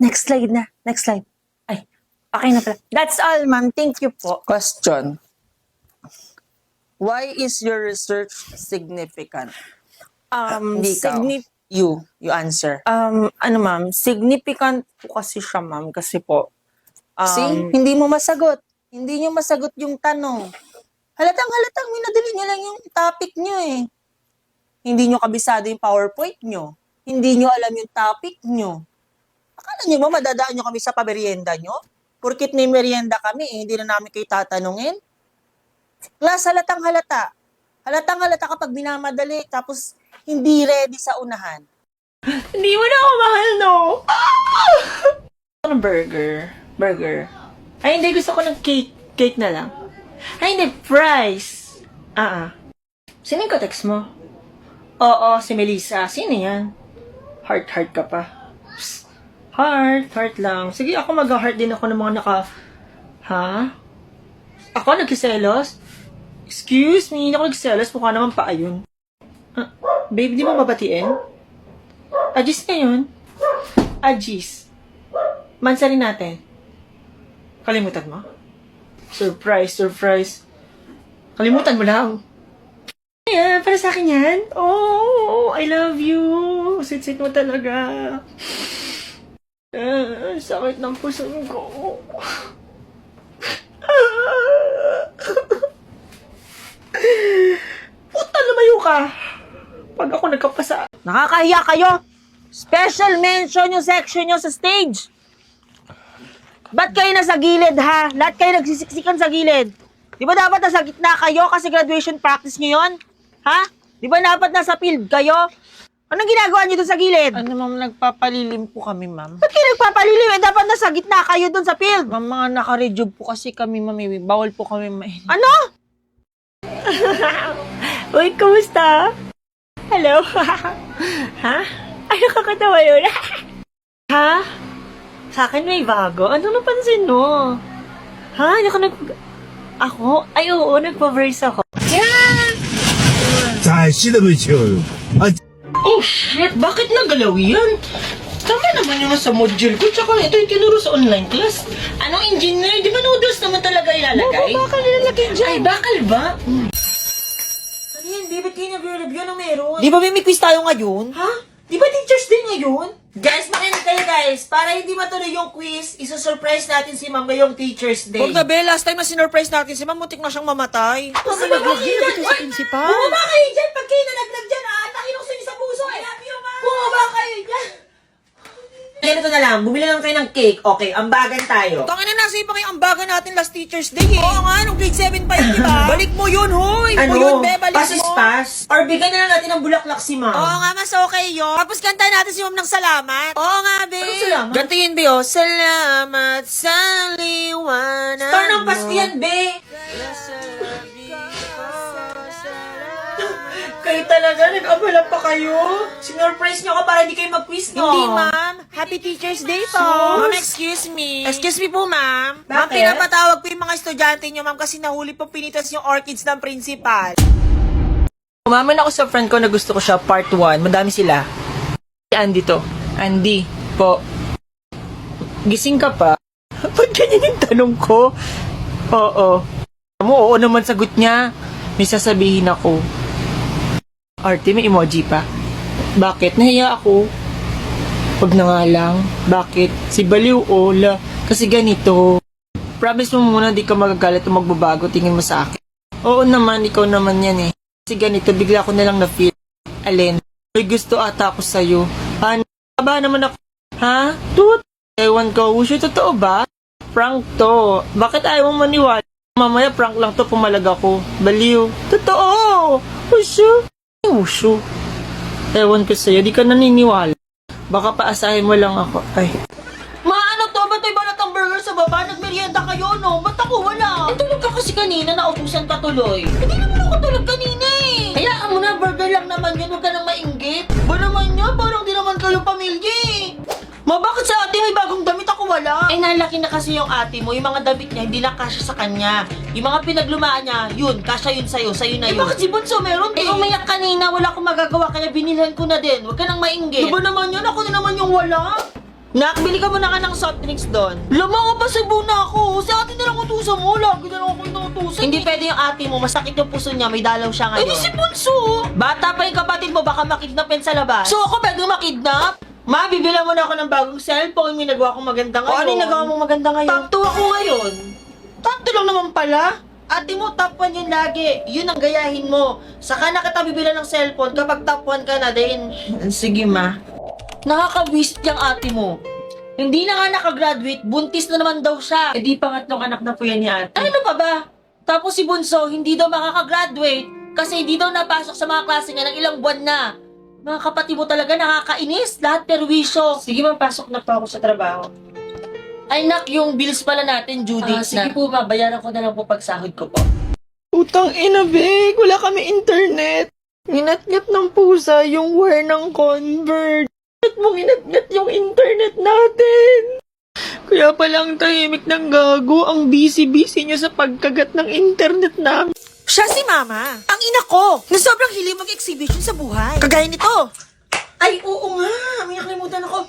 Next slide na. Next slide. Ay, okay na pala. That's all, ma'am. Thank you po. Question. Why is your research significant? Hindi ikaw. You answer. Ano ma'am, significant po kasi siya ma'am kasi po. See? Hindi mo masagot. Hindi nyo masagot yung tanong. Halatang minadali nyo lang yung topic nyo eh. Hindi nyo kabisado yung PowerPoint nyo. Hindi nyo alam yung topic nyo. Akala nyo ba madadaan nyo kami sa pamerienda nyo? Porkit may merienda kami, hindi na namin kayo tatanungin. Class, halatang halata. Halatang halata kapag binamadali, tapos hindi ready sa unahan. Hindi mo na ako mahal, no? Ano burger. Ay, hindi. Gusto ko ng cake. Cake na lang. Ay, hindi. Fries. Sino yung ka-text mo? Oo, si Melissa. Sino yan? Heart ka pa. Psst. Heart lang. Sige, ako mag-heart din ako ng mga Ha? Ako nagkiselos? Excuse me, ako nagkiselos. Mukha naman pa ayun. Babe, di mo babatiin? Ajis na yun. Ajis. Mansarin natin. Kalimutan mo? Surprise. Kalimutan mo lang. Ayan, para sa akin yan. Oh, I love you. Sit mo talaga. Sakit ng puso ko. Puta, lumayo ka. Pag ako nagkapasa. Nakakahiya kayo! Special mention yung section nyo sa stage! Ba't kayo nasa gilid, ha? Lahat kayo nagsisiksikan sa gilid. Di ba dapat nasa gitna kayo kasi graduation practice nyo yun? Ha? Di ba dapat nasa field kayo? Anong ginagawa nyo dun sa gilid? Ano ma'am, nagpapalilim po kami ma'am. Ba't kayo nagpapalilim? Dapat nasa gitna kayo dun sa field. Ma'am, mga naka-rejob po kasi kami ma'am. Bawal po kami mainit. Ano? Uy, kumusta? Hello? Ha? Ay, nakakatawa yun. Ha? Sa akin may bago? Ano napansin mo? Ha? Ako? Ay, oo, nagpa-brace ako. 잘 씹어보죠. Oh, shit! Bakit nagalaw yan? Tama naman yung sa module ko, tsaka ito yung tinuro sa online class. Anong engineer? Di ba noodles naman talaga ilalagay? Bakal nilalagay dyan. Ay, bakal ba? Ano yan? Ba't kayo nag-review ng meron? Di ba may quiz tayo ngayon? Ha? Di ba teachers din ngayon? Guys, makinig kayo guys. Para hindi matuloy yung quiz, isa-surprise natin si Ma'am ngayong Teacher's Day. Huwag na, Be. Last time na sinurprise natin si Ma'am, muntik na siyang mamatay. Kasi nalaglag dito sa principal. Bumaba kayo dyan! Pag kayo nalaglag dyan, aatakin ako sa inyo sa puso. I love you, Ma'am! Bumaba kayo dyan! Ganito na lang, bumili lang kayo ng cake. Okay, ambagan tayo. Tangin na, nasa ipa kayo ambagan natin last Teacher's Day eh. Oo nga, nung grade 7 pa yun, di ba? Balik mo yun, hoy! Ano? Yun, Be, balik Pass is mo. pass? Or bigyan na lang natin ng bulaklak si Ma'am. Oo nga, mas okay yun. Tapos kantahin natin si Ma'am ng salamat. Oo nga, Be. Anong salamat? Ganito yun, Be, oh. Salamat sa liwanag Star ng paski yan, be! Kayo talaga, nag-abala pa kayo. Sinurprise nyo ako para hindi kayo mag-quiz, no? Hindi, Ma'am. Happy Teacher's Day po. Ma'am, excuse me. Excuse me po, Ma'am. Ma'am, Bakit? pinapatawag po yung mga estudyante niyo, Ma'am, kasi nahuli po pinitas yung orchids ng principal. Umaman ako sa friend ko na gusto ko siya part 1. Madami sila. Si Andy to. Andy, po. Gising ka pa? Ba't ganyan yung tanong ko? Oo. Oo naman sagot niya. May sasabihin ako. Arte, may emoji pa. Bakit? Nahiya ako. Huwag na nga lang. Bakit? Si Baliw, Ola. Kasi ganito. Promise mo muna di ka magagalit o magbabago. Tingin mo sa akin. Oo naman, ikaw naman yan eh. Kasi ganito, bigla ko nalang na-feel. Alin? May gusto ata ako sa'yo. Ano? Ba naman ako? Ha? Tut? Ewan ko. Usyo, totoo ba? Prank to. Bakit ayaw mong maniwala? Mamaya prank lang to, pumalag ako. Baliw. Totoo! Usyo. Usyo. Ewan ko sa'yo, di ka naniniwala. Baka paasahin mo lang ako. Ay. Ano to? Ba't may balat ang burger sa baba? Nagmerienda kayo, no? Ba't ako wala? Tulog ka kasi kanina, naubusan ka tuloy. Hindi naman ako tulog kanina eh. Hayaan mo na, burger lang naman yun. Huwag ka nang mainggit. Ba naman niya? Parang di naman kayo pamilya eh. Ma, bakit sa ate may bagong damit ako wala? Eh, nalaki na kasi yung ate mo. Yung mga damit niya, hindi lang kasya sa kanya. Yung mga pinaglumaan niya, yun, kasya yun sa'yo. Sa'yo na yun. Eh, bakit si Bunso meron din? Eh, umayak kanina. Wala akong magagawa, kaya binilhan ko na din. Huwag ka nang mainggit. Diba naman yun? Ako na naman yung wala. Nak, bili ka muna ka ng soft drinks doon. Lamang pa sa na ako. Si ate na lang utusan mo. Lagi na lang ako inutusan. Hindi pwede yung ate mo. Masakit yung puso niya. May dalaw siya ngayon. Si Bunso. Bata pa yung kapatid mo. Baka makidnapin sa labas. So ako pwede makidnap? Ma, bibilan mo na ako ng bagong cellphone. May nagawa kong maganda ngayon. Ano yung nagawa mong maganda ngayon? Top 2 ako ngayon. Top 2 lang naman pala. Ate mo, top 1 yun lagi. Yun ang gayahin mo. Saka na kita bibilan ng cellphone kapag top 1 ka na din. Sige, ma. Nakaka-visit yung ate mo. Hindi na nga nakagraduate, buntis na naman daw siya. Eh di pangatlong anak na po yan ni ate. Ano pa ba? Tapos si Bunso, hindi daw makakagraduate kasi hindi daw napasok sa mga klase niya ng ilang buwan na. Mga kapatid mo talaga nakakainis, lahat perwisyo. Sige, pasok na po ako sa trabaho. Ay nak, yung bills pala natin, due date na. Sige po, bayaran ko na lang po pag sahod ko po. Utang ina, Bek. Wala kami internet. Ginat-ngat ng pusa yung wire ng Convert. Ba't mo ginat-ngat yung internet natin? Kaya palang tahimik ng gago ang busy-busy niyo sa pagkagat ng internet namin. Siya si Mama, ang ina ko, na sobrang hilig mag-exhibition sa buhay. Kagaya nito. Ay, oo nga. May nakalimutan ako.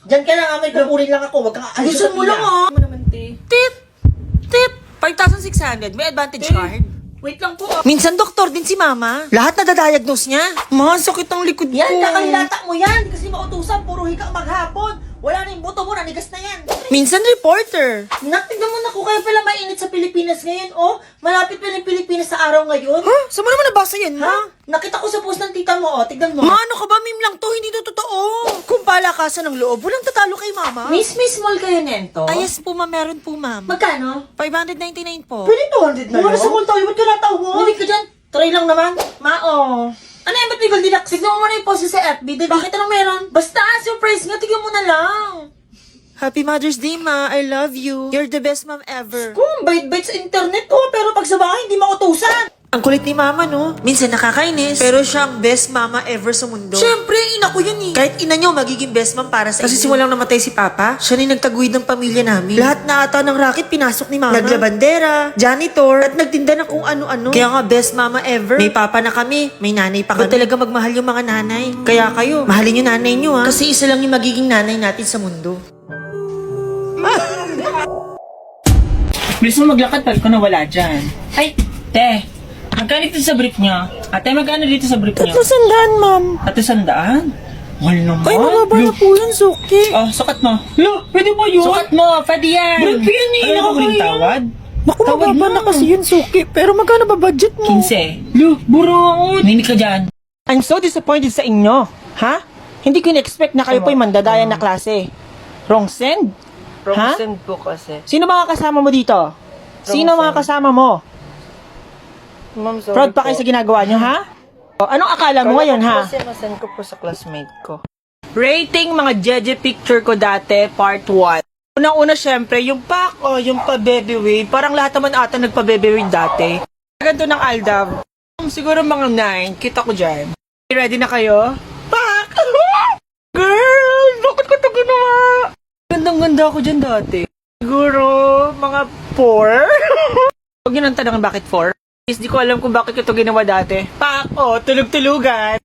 Diyan ka lang, may kukurin lang ako. Wag kang aalis. Gusto mo lang, Ano naman, te? Tip! 5,600. May advantage card. Wait lang po. Minsan doktor din si Mama. Lahat na dadiagnose niya. Ma, sakit ang likod ko. Yan, kakalilata mo yan. Kasi mautusan, puro hika maghapon. Wala na yung buto mo, nanigas na yan. Minsan reporter. Natignan mo na ko, kaya pala mainit sa Pilipinas ngayon, oh. Malapit pa ng Pilipinas sa araw ngayon. Ha? Saan mo naman nabasa yan, Ma? Nakita ko sa post ng tita mo, oh. Tignan mo. Ma, ano ka ba? Meme lang to. Hindi to totoo. Kung palakasan ng loob, walang tatalo kay Mama. Miss Mall kayo nento? Ah, yes po, Ma. Meron po, Ma'am. Magkano? 599 po. Pwede 200 na yun. Wala sa mall tayo, ba't ka natawag? Bumili ka dyan. Try lang naman. Mao. Ano yan, ba't may gold deluxe? Tignan mo muna yung post sa FB. Bakit anong meron? Basta, surprise nga. Tignan mo na lang. Happy Mother's Day, Ma. I love you. You're the best mom ever. Kung bait-bait sa internet, oh. Pero pag sa bahay, hindi mautusan. Ang kulit ni Mama, no? Minsan nakakainis. Pero siya ang best mama ever sa mundo. Siyempre, ina ko yun eh. Kahit ina nyo, magiging best mom para sa Kasi simulang namatay si Papa, siya na nagtaguyod ng pamilya namin. Lahat na ata ng racket pinasok ni Mama. Naglabandera, janitor, at nagtinda ng kung ano-ano. Kaya nga, best mama ever. May papa na kami, may nanay pa kami. Ba't talaga magmahal yung mga nanay? Kaya kayo, mahalin yung nanay nyo ha. Kasi isa lang yung magiging nanay natin sa mundo. Bilis mo maglakad pag ko nawala dyan. Ay, te. Magkano dito sa brief niya? Ate, magkano dito sa brief niya? 300, Ma'am. Ate, 100? Mahal naman. Ay, mababa na po yun, Suki. Oh, sukat mo. Lo, pwede mo yun? Sukat mo, pwede yan. Brief yan eh, Ano ka tawad? Naku, Tawad mababa na kasi yun, Suki. Pero magkano ba budget mo? 15. Lo, buro. Ninig ka dyan. I'm so disappointed sa inyo. Ha? Hindi ko in-expect na kayo po'y mandadaya na klase. Wrong send? Ha? Send po kasi. Sino mga kasama mo dito? Sino mga kasama mo? Ma'am, sorry Proud pa kayo sa ginagawa nyo, ha? O, anong akala mo ngayon, ha? Kasi masend ko po sa classmate ko. Rating mga jeje picture ko dati, part 1. Unang-una, syempre, yung pack o yung pa-baby wave. Parang lahat naman ata nagpa-baby wave dati. Ganito ng Aldav. Siguro mga 9. Kita ko dyan. Ready na kayo? Pack! Girl! Bakit ko ito ginawa? Gandang-ganda ako dyan dati. Siguro, mga 4? Huwag yun ang tanong bakit 4? Di ko alam kung bakit ko ito ginawa dati. Pak! Oh, tulog-tulugan.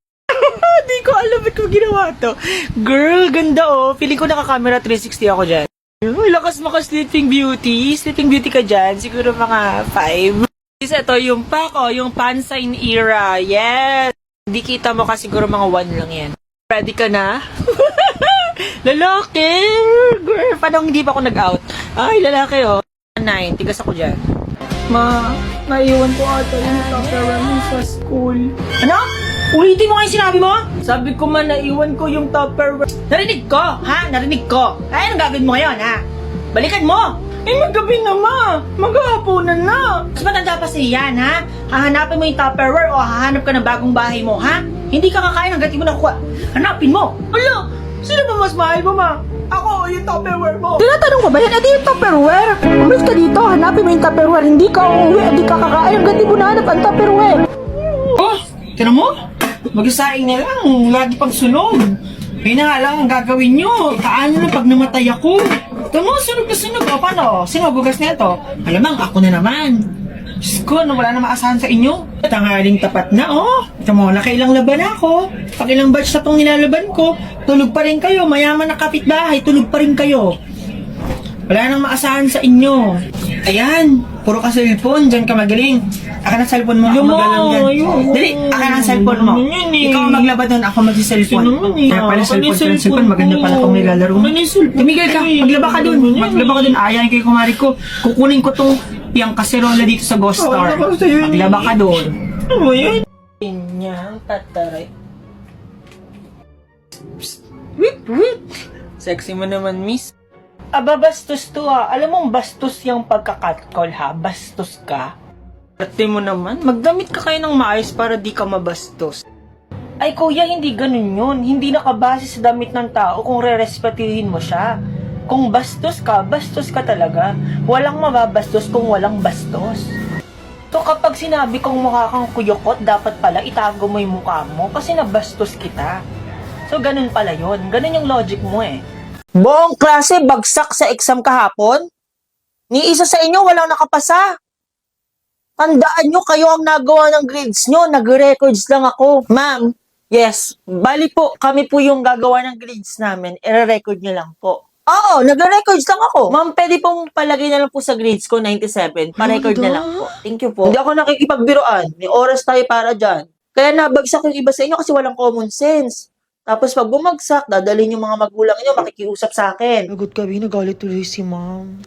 Di ko alam bakit ko ginawa to. Girl, ganda oh. Feeling ko naka-camera 360 ako dyan. Uy, lakas mo ka Sleeping Beauty. Sleeping Beauty ka dyan. Siguro mga 5. Isa ito yung pak oh, yung Pansign era. Yes! Hindi kita mo ka siguro mga 1 lang yan. Ready ka na? Lalaki! Girl, paano hindi pa ako nag-out? Ay, lalaki oh. 9, tigas ako dyan. Ma, naiwan ko ata yung tupperware mo sa school. Ano? Ulitin mo nga yung sinabi mo? Sabi ko man, naiwan ko yung tupperware. Narinig ko, ha? Narinig ko. Ay, anong gagawin mo ngayon, ha? Balikan mo! Eh, maggabi na, ma. Maghahaponan na. Mas matanda pa siya yan, ha? Hahanapin mo yung tupperware o hahanap ka ng bagong bahay mo, ha? Hindi ka kakain hanggat di mo nakuha. Hanapin mo! Ala! Sino ba mas mahal mo, ma? Ako o yung tupperware mo? Tinatanong ko ba yan? Edi yung Tupperware. Umalis ka dito, hanapin mo yung Tupperware. Hindi ka uuwi, hindi ka kakain. Hanggang di mo nahanap ang Tupperware. Oh, tira mo? Mag-isaing na lang, lagi pang sunog. Yun na nga lang ang gagawin nyo. Paano na pag namatay ako? Tama, sunog na sunog. O, paano? Sino gugas na ito? Alamang, ako na naman. Diyos ko, wala na maasahan sa inyo. Tanghaling tapat na, oh. Ito mo, nakailang laban na ako. Pag ilang batch na itong nilalaban ko, tulog pa rin kayo. Mayaman na kapitbahay, tulog pa rin kayo. Wala nang maasahan sa inyo. Ayan, puro ka cellphone, dyan ka magaling. Aka ng cellphone mo, ako magalang dyan. Dali, aka ng cellphone mo. Ikaw ang maglaba doon, ako mag-cellphone. Kaya pala cellphone, maganda pala kung nilalaro mo. Tumigil ka, maglaba ka doon. Maglaba ka doon, ayayin kayo kumari ko. Kukunin ko tong yung kaserola dito sa Ghost Star. Maglaba ka doon. Ano yun? Pinyang tataray. Wait, wait. Sexy mo naman, miss. Aba, bastos to ah. Alam mong bastos yung pagkakatcall ha? Bastos ka. Arte mo naman. Magdamit ka kayo ng maayos para di ka mabastos. Ay kuya, hindi ganun yun. Hindi nakabase sa damit ng tao kung re-respetihin mo siya. Kung bastos ka talaga. Walang mababastos kung walang bastos. So kapag sinabi kong mukha kang kuyukot, dapat pala itago mo yung mukha mo kasi nabastos kita. So ganun pala yun. Ganun yung logic mo eh. Buong klase bagsak sa exam kahapon? Ni isa sa inyo walang nakapasa. Tandaan nyo, kayo ang nagawa ng grades nyo. Nag-records lang ako. Ma'am, yes. Bali po, kami po yung gagawa ng grades namin. I-record nyo lang po. Oo, nag-records lang ako. Ma'am, pwede pong palagay na lang po sa grades ko, 97. Pa-record na lang po. Thank you po. Hindi ako nakikipagbiroan. May oras tayo para dyan. Kaya nabagsak yung iba sa inyo kasi walang common sense. Tapos pag bumagsak, dadalhin yung mga magulang nyo, makikiusap sa akin. Lagot kami, nagalit tuloy si ma'am.